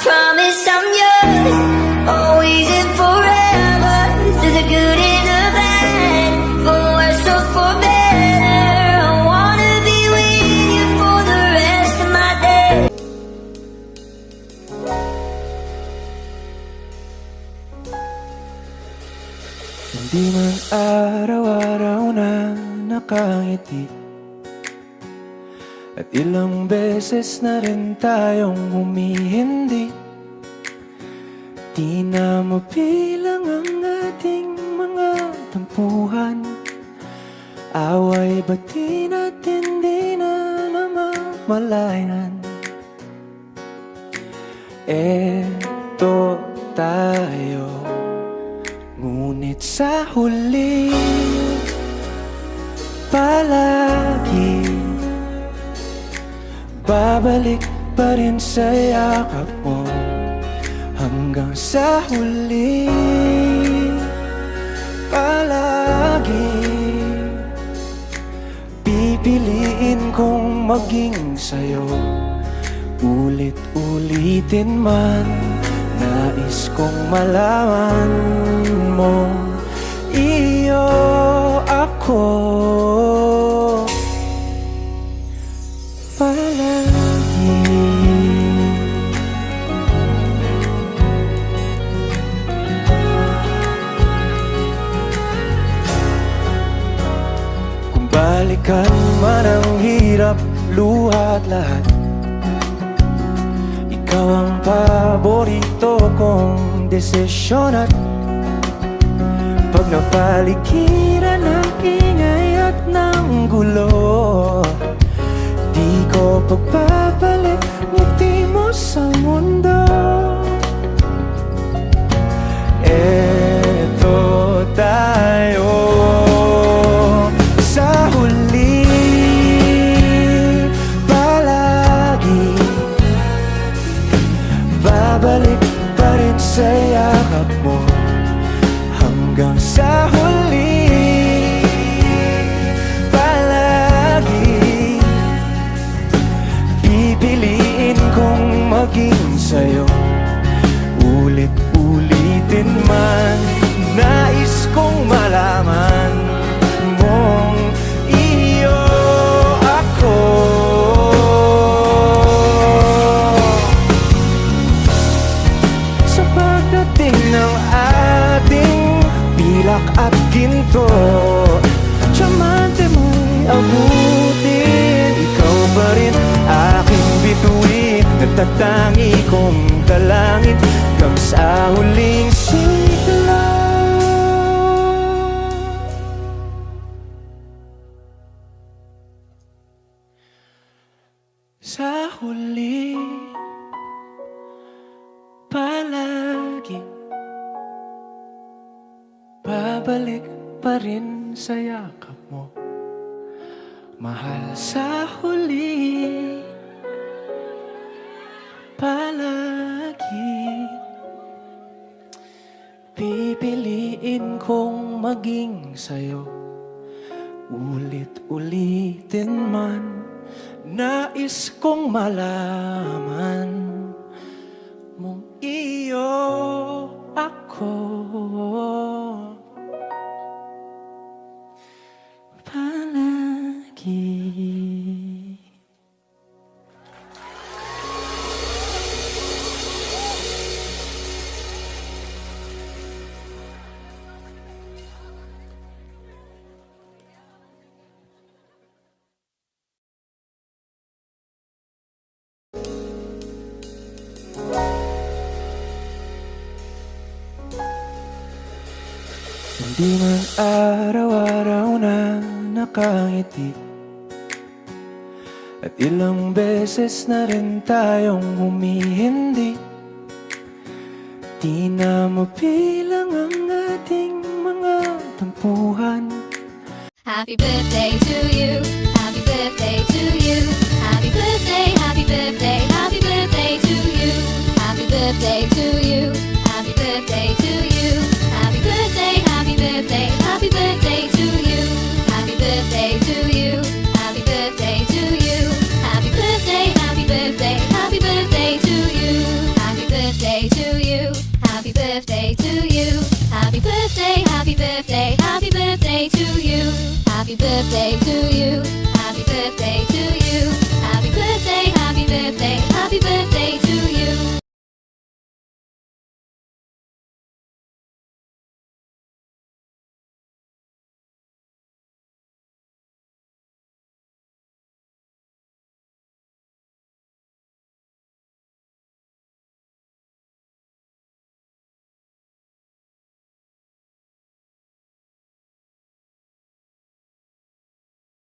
promise I'm yours, always and forever. Through the good and the bad, for worse or for better. I wanna be with you for the rest of my days. Hindi man araw-araw na nakangiti, at ilang beses na rin tayong humihindi. Di na mabilang ang ating mga tampuhan, away bati natin di na namamalayan. Eto tayo, ngunit sa huli palagi babalik pa rin sa yakap mo. Hanggang sa huli palagi pipiliin kong maging sa'yo. Ulit-ulitin man, nais kong malaman mo, iyo ako palagi. Kung balikan man ang hirap, luha at lahat, ikaw ang paborito kong desisyon. At pag napaligiran ng ingay at ng gulo, di ko pagbabalik ngiti mo sa mundo. Eto tayo sa huli palagi, babalik pa rin sa yakap mo. Hanggang sa huli palagi pipiliin kong maging sa'yo. Ulit-ulitin man, nais kong malaman mong iyo ako. Sa pagdating ng ating pilak at ginto, tiyamante mo'y abutin, ikaw pa rin aking bituin. Nagtatangi kong dalangin hanggang sa huling sigla. Sa huli palagi babalik pa rin sa yakap mo, mahal. Sa huli palagi pipiliin kong maging sa'yo. Ulit-ulitin man, nais kong malaman mong iyo ako palagi. Hindi man araw-araw na nakangiti, at ilang beses na rin tayong humihindi. Di na mabilang ang ating mga tampuhan. Happy birthday to you, happy birthday to you, happy birthday, happy birthday, happy birthday to you, happy birthday to you, happy birthday to you, happy birthday, happy birthday, happy birthday to you, happy birthday to you, happy birthday to you, happy birthday, happy birthday, happy birthday to you, happy birthday to you. Happy birthday to you. Happy birthday, happy birthday, happy birthday to you. Happy birthday to you. Happy birthday to you. Happy birthday, happy birthday, happy birthday.